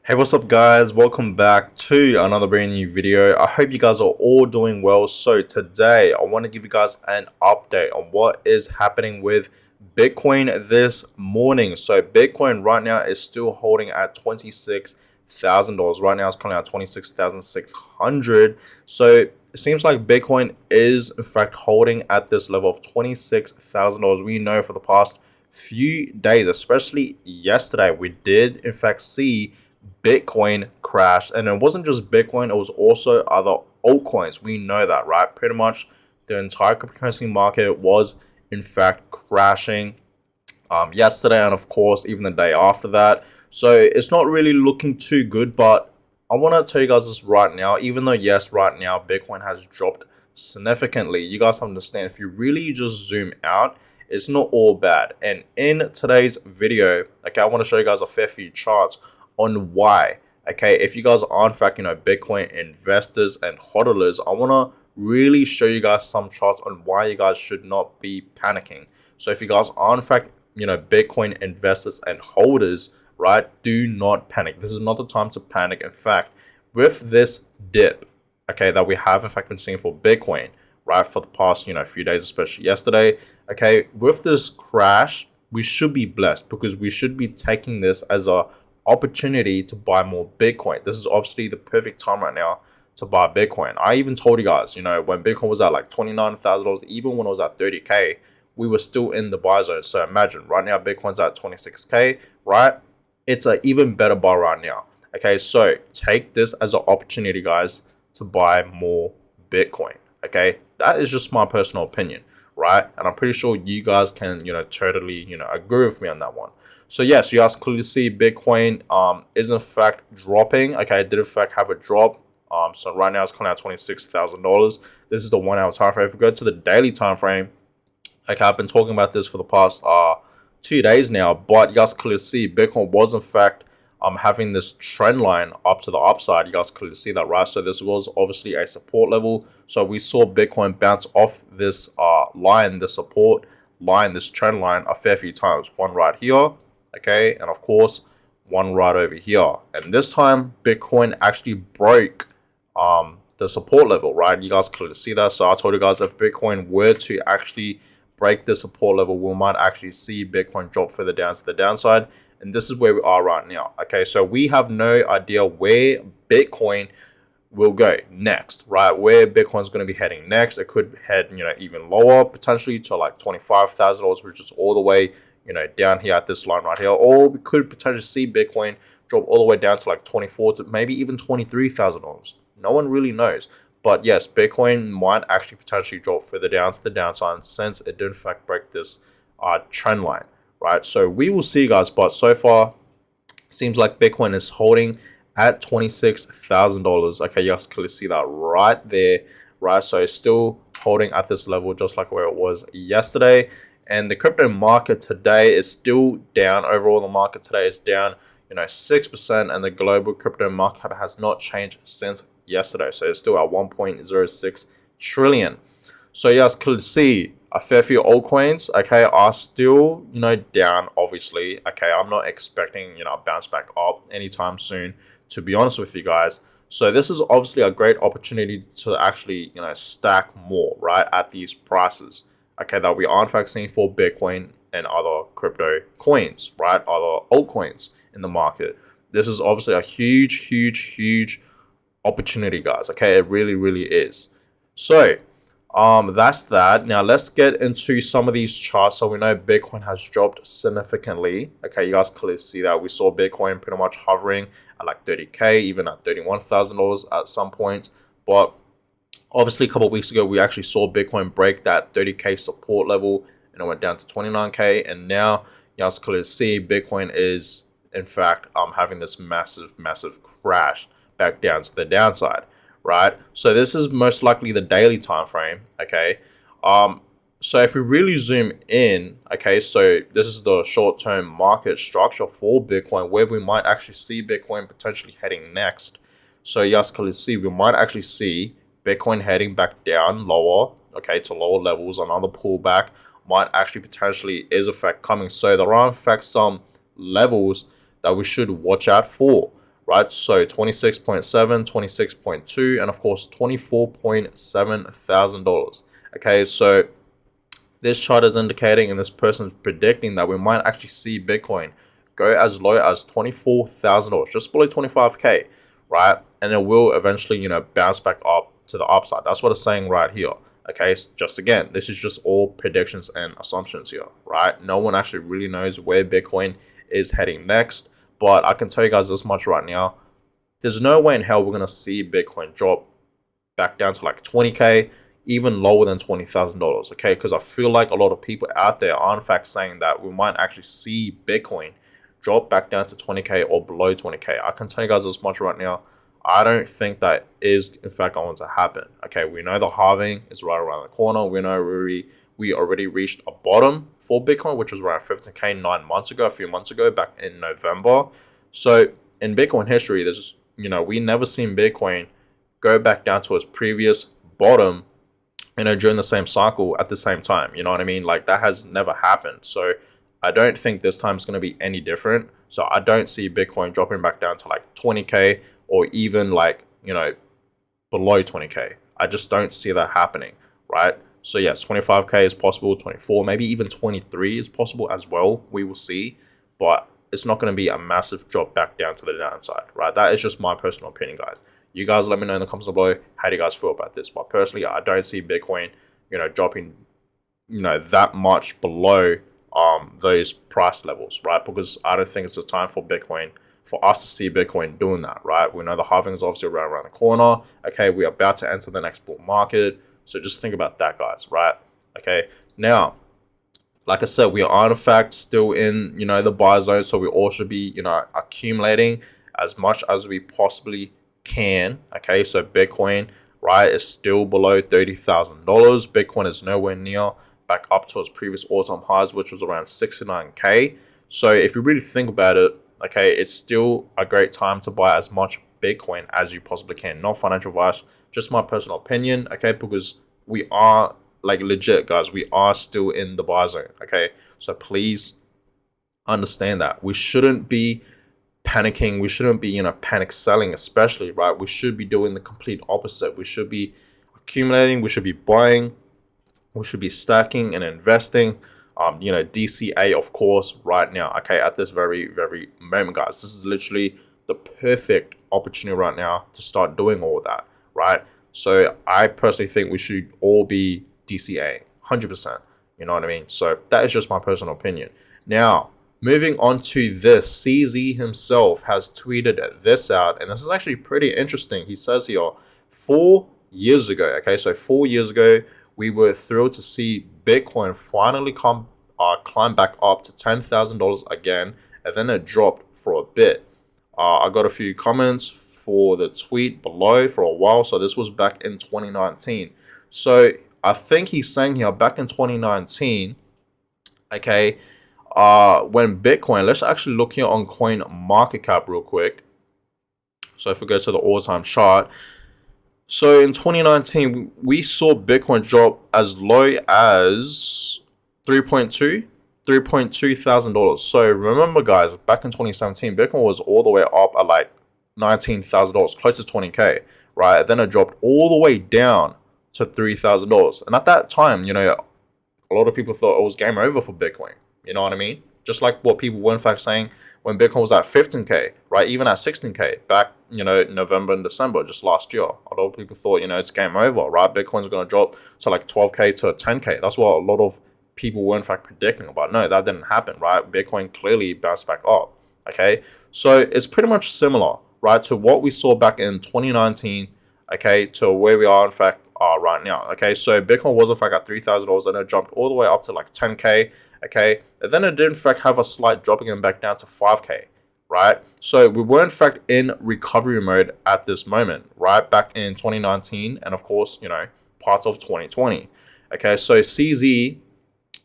Hey, what's up guys? Welcome back to another brand new video. I hope you guys are all doing well. So today I want to give you guys an update on what is happening with Bitcoin this morning. So Bitcoin right now is still holding at $26,000. Right now it's currently at 26,600. So it seems like Bitcoin is in fact holding at this level of $26,000. We know for the past few days, especially yesterday, we did in fact see Bitcoin crashed, and it wasn't just Bitcoin, it was also other altcoins. We know that, right? Pretty much the entire cryptocurrency market was in fact crashing yesterday, and of course even the day after that. So it's not really looking too good, but I want to tell you guys this right now. Even though yes, right now Bitcoin has dropped significantly, you guys understand, if you really just zoom out, it's not all bad. And in today's video, okay, I want to show you guys a fair few charts on why. Okay, if you guys are in fact Bitcoin investors and hodlers, I want to really show you guys some charts on why you guys should not be panicking. So if you guys are in fact Bitcoin investors and holders, right, do not panic. This is not the time to panic. In fact, with this dip, okay, that we have in fact been seeing for Bitcoin, right, for the past few days, especially yesterday, okay, with this crash, we should be blessed because we should be taking this as a opportunity to buy more Bitcoin. This is obviously the perfect time right now to buy Bitcoin. I even told you guys, when Bitcoin was at like $29,000, even when it was at 30K, we were still in the buy zone. So imagine right now Bitcoin's at 26K, right? It's an even better buy right now. Okay, so take this as an opportunity, guys, to buy more Bitcoin. Okay, that is just my personal opinion, right? And I'm pretty sure you guys can, totally, agree with me on that one. So yes, you guys clearly see Bitcoin is in fact dropping. Okay, it did in fact have a drop. So right now it's coming out $26,000. This is the 1 hour time frame. If we go to the daily time frame, okay, I've been talking about this for the past 2 days now, but you guys clearly see Bitcoin was in fact having this trend line up to the upside. You guys clearly see that, right? So this was obviously a support level. So we saw Bitcoin bounce off this line, the support line, this trend line, a fair few times. One right here, okay, and of course one right over here. And this time Bitcoin actually broke the support level, right? You guys clearly see that. So I told you guys, if Bitcoin were to actually break the support level, we might actually see Bitcoin drop further down to the downside. And this is where we are right now. Okay, so we have no idea where Bitcoin will go next, right? Where Bitcoin's going to be heading next. It could head, even lower, potentially to like $25,000, which is all the way, down here at this line right here. Or we could potentially see Bitcoin drop all the way down to like 24 to maybe even $23,000. No one really knows. But yes, Bitcoin might actually potentially drop further down to the downside since it did in fact break this trend line, right? So we will see, guys. But so far, seems like Bitcoin is holding at $26,000. Okay, you guys clearly see that right there, right? So it's still holding at this level, just like where it was yesterday. And the crypto market today is still down. Overall, the market today is down, 6%, and the global crypto market has not changed since yesterday. So it's still at 1.06 trillion. So you guys could see a fair few altcoins, okay, are still, down, obviously. Okay, I'm not expecting, a bounce back up anytime soon, to be honest with you guys. So this is obviously a great opportunity to actually, stack more, right, at these prices, okay, that we are in fact seeing for Bitcoin and other crypto coins, right, other altcoins in the market. This is obviously a huge opportunity, guys. Okay, it really is. So that's that. Now let's get into some of these charts. So we know Bitcoin has dropped significantly. Okay, you guys clearly see that. We saw Bitcoin pretty much hovering at like 30K, even at $31,000 at some point. But obviously a couple of weeks ago, we actually saw Bitcoin break that 30K support level, and it went down to 29K. And now you guys clearly see Bitcoin is in fact having this massive crash back down to the downside, right? So this is most likely the daily time frame, okay? So if we really zoom in, okay, so this is the short-term market structure for Bitcoin, where we might actually see Bitcoin potentially heading next. So you guys can see, we might actually see Bitcoin heading back down lower, okay, to lower levels. Another pullback might actually potentially is in fact coming. So there are in fact some levels that we should watch out for, right? So 26.7, 26.2, and of course $24.7 thousand. Okay, so this chart is indicating and this person's predicting that we might actually see Bitcoin go as low as $24,000, just below 25K, right? And it will eventually, bounce back up to the upside. That's what it's saying right here. Okay, just again, this is just all predictions and assumptions here, right? No one actually really knows where Bitcoin is heading next, but I can tell you guys this much right now. There's no way in hell we're going to see Bitcoin drop back down to like 20K, even lower than $20,000, okay? Because I feel like a lot of people out there are in fact saying that we might actually see Bitcoin drop back down to 20K or below 20K. I can tell you guys as much right now. I don't think that is in fact going to happen. Okay, we know the halving is right around the corner. We know we already reached a bottom for Bitcoin, which was around 15K 9 months ago, a few months ago, back in November. So in Bitcoin history, there's we never seen Bitcoin go back down to its previous bottom, during the same cycle at the same time. You know what I mean? Like, that has never happened. So I don't think this time is going to be any different. So I don't see Bitcoin dropping back down to like 20K or even like, below 20K. I just don't see that happening, right? So yes, 25K is possible, 24, maybe even 23 is possible as well. We will see, but it's not going to be a massive drop back down to the downside, right? That is just my personal opinion, guys. You guys let me know in the comments below, how do you guys feel about this? But personally, I don't see Bitcoin, dropping, that much below those price levels, right? Because I don't think it's the time for Bitcoin, for us to see Bitcoin doing that, right? We know the halving is obviously right around the corner. Okay, we're about to enter the next bull market. So just think about that, guys, right? Okay, now, like I said, we are in fact still in, the buy zone. So we all should be, accumulating as much as we possibly can. Okay, so Bitcoin, right, is still below $30,000. Bitcoin is nowhere near back up to its previous all-time highs, which was around 69K. So if you really think about it, okay, it's still a great time to buy as much Bitcoin as you possibly can. Not financial advice, just my personal opinion, okay, because we are, like, legit, guys, we are still in the buy zone, okay? So please understand that. We shouldn't be panicking. We shouldn't be, panic selling, especially, right? We should be doing the complete opposite. We should be accumulating. We should be buying. We should be stacking and investing. DCA, of course, right now, okay, at this very, very moment, guys. This is literally the perfect opportunity right now to start doing all of that, right? So I personally think we should all be DCA, 100%. You know what I mean? So that is just my personal opinion. Now, moving on to this, CZ himself has tweeted this out, and this is actually pretty interesting. He says here, 4 years ago, okay, so 4 years ago, we were thrilled to see Bitcoin finally climb back up to $10,000 again, and then it dropped for a bit. I got a few comments for the tweet below for a while, so this was back in 2019. So I think he's saying here, back in 2019, okay, when Bitcoin, let's actually look here on CoinMarketCap real quick. So if we go to the all-time chart, so in 2019, we saw Bitcoin drop as low as $3,200. So remember, guys, back in 2017, Bitcoin was all the way up at like $19,000, close to 20K, right? Then it dropped all the way down to $3,000. And at that time, a lot of people thought it was game over for Bitcoin. You know what I mean? Just like what people were in fact saying when Bitcoin was at 15K, right? Even at 16K back, November and December, just last year. A lot of people thought, it's game over, right? Bitcoin's going to drop to like 12K to 10K. That's what a lot of people were in fact predicting about. No, that didn't happen, right? Bitcoin clearly bounced back up, okay? So it's pretty much similar, right, to what we saw back in 2019, okay, to where we are in fact right now, okay? So Bitcoin was in fact at $3,000 and it jumped all the way up to like 10K, okay? And then it did in fact have a slight drop again back down to 5K, right? So we were in fact in recovery mode at this moment, right? Back in 2019 and of course, parts of 2020, okay? So CZ,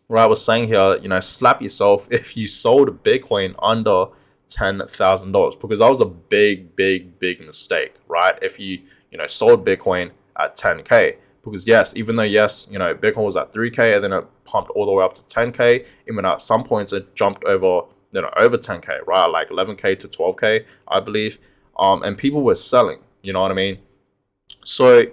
right, was saying here, slap yourself if you sold Bitcoin under $10,000, because that was a big mistake, right? If you, sold Bitcoin at 10K, because yes, even though Bitcoin was at 3K and then it pumped all the way up to 10K, even at some points it jumped over 10K, right? Like 11K to 12K, I believe. and people were selling. You know what I mean? So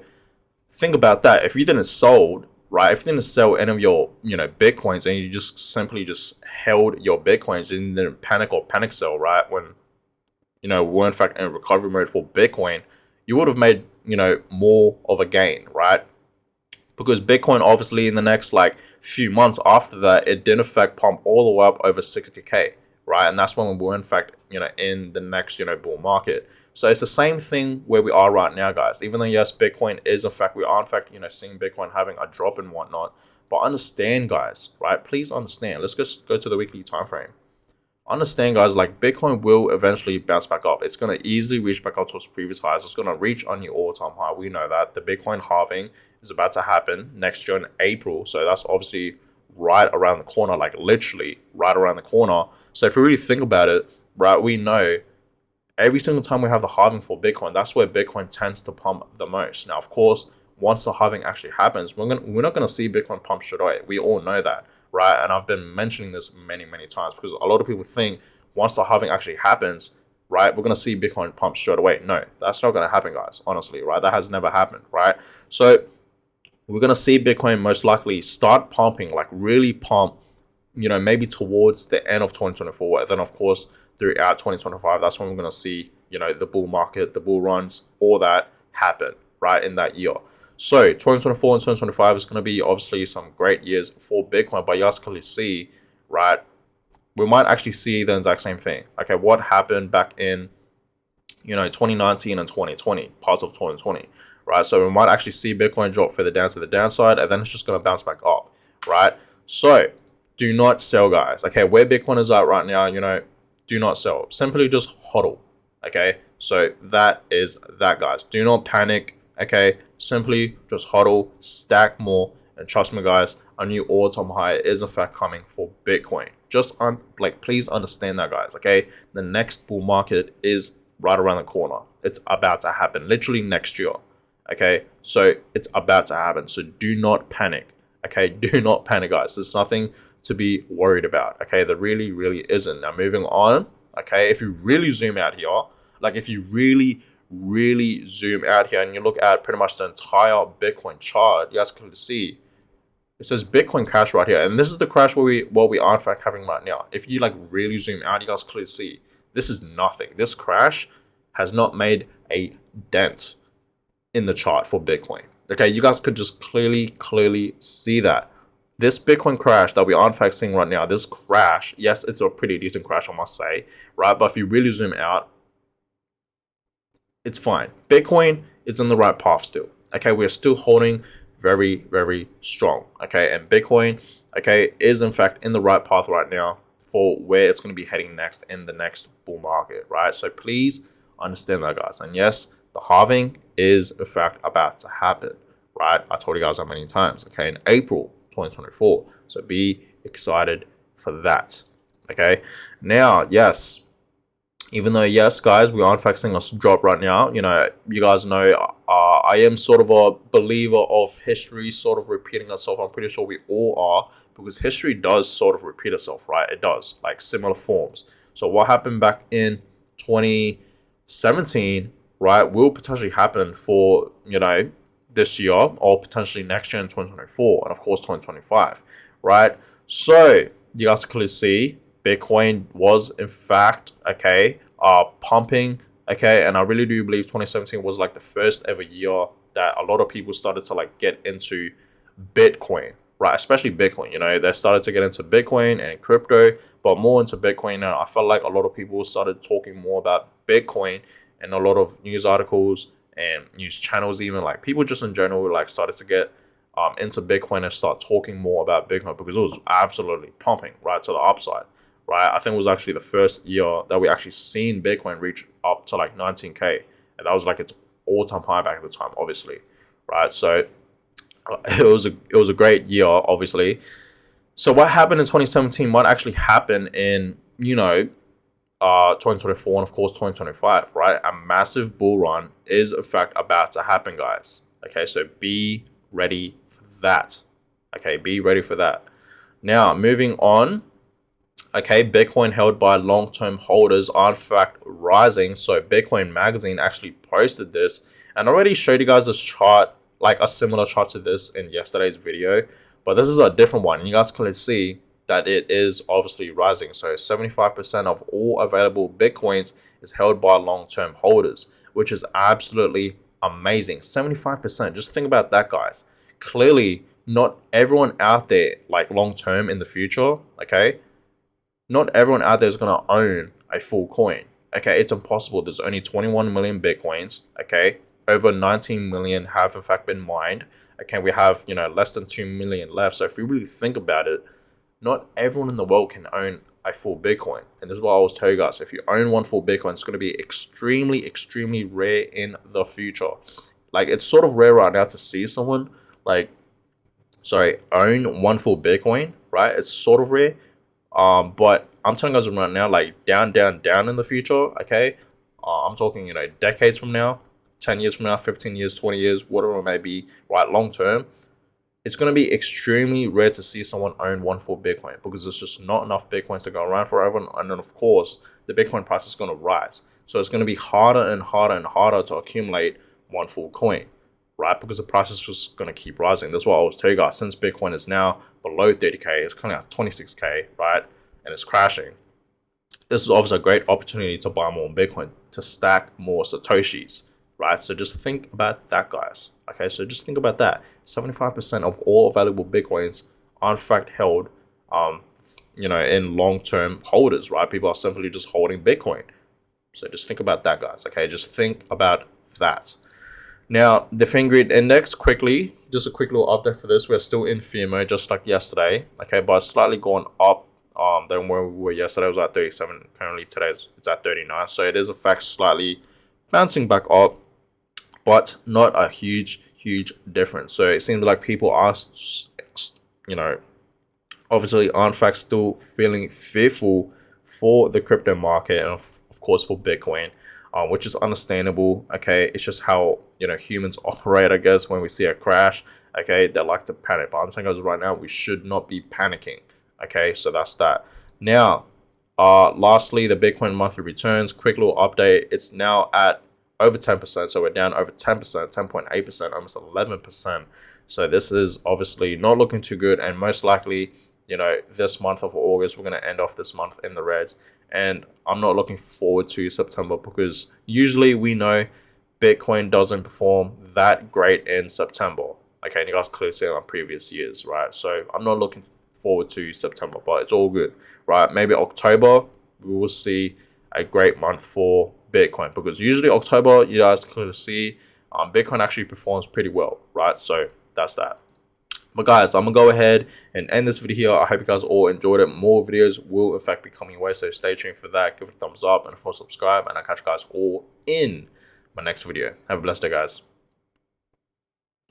think about that. If you didn't sold, right? If you didn't sell any of your, Bitcoins, and you just simply just held your Bitcoins and didn't panic or panic sell, right? When, we're in fact in recovery mode for Bitcoin, you would have made, more of a gain, right? Because Bitcoin, obviously, in the next like few months after that, it did in fact pump all the way up over 60K, right? And that's when we were in fact, in the next, bull market. So it's the same thing where we are right now, guys. Even though yes, Bitcoin is in fact, we are in fact, seeing Bitcoin having a drop and whatnot. But understand, guys, right? Please understand. Let's just go to the weekly time frame. Understand, guys, like Bitcoin will eventually bounce back up. It's going to easily reach back up to its previous highs. It's going to reach a new all-time high. We know that the Bitcoin halving is about to happen next year in April. So that's obviously right around the corner, like literally right around the corner. So if you really think about it, right, we know every single time we have the halving for Bitcoin, that's where Bitcoin tends to pump the most. Now, of course, once the halving actually happens, we're not going to see Bitcoin pump straight away. We all know that, right? And I've been mentioning this many, many times because a lot of people think once the halving actually happens, right, we're going to see Bitcoin pump straight away. No, that's not going to happen, guys, honestly, right? That has never happened, right? So we're going to see Bitcoin most likely start pumping, like really pump, maybe towards the end of 2024. And then, of course, throughout 2025, that's when we're going to see, the bull market, the bull runs, all that happen, right, in that year. So 2024 and 2025 is going to be obviously some great years for Bitcoin, but you guys clearly see, right, we might actually see the exact same thing. Okay, what happened back in, 2019 and 2020, parts of 2020, right? So we might actually see Bitcoin drop further down to the downside, and then it's just going to bounce back up, right? So do not sell, guys. Okay, where Bitcoin is at right now, do not sell. Simply just hodl. Okay, so that is that, guys. Do not panic. Okay, simply just hodl, stack more, and trust me, guys, a new all-time high is in fact coming for Bitcoin. Just please understand that, guys. Okay, the next bull market is right around the corner. It's about to happen, literally next year. Okay, so it's about to happen. So do not panic. Okay, do not panic, guys. There's nothing to be worried about. Okay, there really, really isn't. Now, moving on. Okay, if you really zoom out here, like if you really, really zoom out here and you look at pretty much the entire Bitcoin chart, you guys can see it says Bitcoin crash right here, and this is the crash what we are in fact having right now. If you like really zoom out, you guys clearly see this is nothing. This crash has not made a dent in the chart for Bitcoin. Okay, you guys could just clearly see that. This Bitcoin crash that we are in fact seeing right now, this crash, yes, it's a pretty decent crash, I must say, right? But if you really zoom out, it's fine. Bitcoin is in the right path still. Okay, we're still holding very, very strong. Okay, and Bitcoin, okay, is in fact in the right path right now for where it's going to be heading next in the next bull market, right? So please understand that, guys. And yes, the halving is in fact about to happen, right? I told you guys that many times. Okay, in April 2024. So be excited for that. Okay, now, yes, even though, yes, guys, we are in fact seeing a drop right now. You guys know I am sort of a believer of history sort of repeating itself. I'm pretty sure we all are, because history does sort of repeat itself, right? It does, like similar forms. So what happened back in 2017, right, will potentially happen for, this year or potentially next year in 2024 and of course 2025, right? So you guys can clearly see Bitcoin was in fact pumping, okay, and I really do believe 2017 was like the first ever year that a lot of people started to like get into Bitcoin, right? Especially Bitcoin, they started to get into Bitcoin and crypto, but more into Bitcoin. And I felt like a lot of people started talking more about Bitcoin, and a lot of news articles and news channels, even like people just in general, like started to get into Bitcoin and start talking more about Bitcoin because it was absolutely pumping right to the upside, right? I think it was actually the first year that we actually seen Bitcoin reach up to like 19K, and that was like its all-time high back at the time, obviously, right? So it was a great year, obviously. So what happened in 2017 might actually happen in 2024 and of course 2025, right? A massive bull run is in fact about to happen, guys. Okay, so be ready for that. Okay, be ready for that. Now, moving on. Okay, Bitcoin held by long-term holders are in fact rising. So Bitcoin Magazine actually posted this, and I already showed you guys this chart, like a similar chart to this in yesterday's video, but this is a different one. And you guys can see that it is obviously rising. So 75% of all available Bitcoins is held by long-term holders, which is absolutely amazing. 75%. Just think about that, guys. Clearly, not everyone out there, like long-term in the future, okay, not everyone out there is going to own a full coin. Okay, it's impossible. There's only 21 million Bitcoins. Okay, over 19 million have in fact been mined. Okay, we have, less than 2 million left. So if you really think about it, not everyone in the world can own a full Bitcoin. And this is what I always tell you guys. If you own one full Bitcoin, it's going to be extremely, extremely rare in the future. Like, it's sort of rare right now to see someone, own one full Bitcoin, right? It's sort of rare. But I'm telling you guys right now, like down in the future, okay? I'm talking, decades from now, 10 years from now, 15 years, 20 years, whatever it may be, right? Long term, it's going to be extremely rare to see someone own one full Bitcoin because there's just not enough Bitcoins to go around forever. And then, of course, the Bitcoin price is going to rise. So it's going to be harder and harder and harder to accumulate one full coin, right? Because the price is just going to keep rising. That's what I always tell you guys. Since Bitcoin is now below 30K, it's coming out 26K, right? And it's crashing. This is obviously a great opportunity to buy more Bitcoin, to stack more Satoshis, right? So just think about that, guys. Okay, so just think about that. 75% of all available Bitcoins are in fact held, in long-term holders, right? People are simply just holding Bitcoin. So just think about that, guys. Okay, just think about that. Now, the Fingrid Index, quickly, just a quick little update for this. We're still in fear mode, just like yesterday. Okay, but it's slightly gone up than where we were yesterday. It was at 37. Currently, today it's at 39. So it is, in fact, slightly bouncing back up, but not a huge difference. So it seems like people are, obviously, are in fact still feeling fearful for the crypto market and, of course, for Bitcoin. Which is understandable. Okay, it's just how humans operate. I guess when we see a crash, okay, they like to panic. But I'm saying, guys, right now we should not be panicking. Okay, so that's that. Now, lastly, the Bitcoin monthly returns. Quick little update. It's now at over 10%. So we're down over 10%, 10.8%, almost 11%. So this is obviously not looking too good, and most likely, this month of August, we're going to end off this month in the reds. And I'm not looking forward to September because usually we know Bitcoin doesn't perform that great in September. Okay, and you guys clearly see it on previous years, right? So I'm not looking forward to September, but it's all good, right? Maybe October, we will see a great month for Bitcoin because usually October, you guys clearly see Bitcoin actually performs pretty well, right? So that's that. But guys, I'm going to go ahead and end this video here. I hope you guys all enjoyed it. More videos will, in fact, be coming away. So stay tuned for that. Give it a thumbs up and, of course, subscribe. And I'll catch you guys all in my next video. Have a blessed day, guys.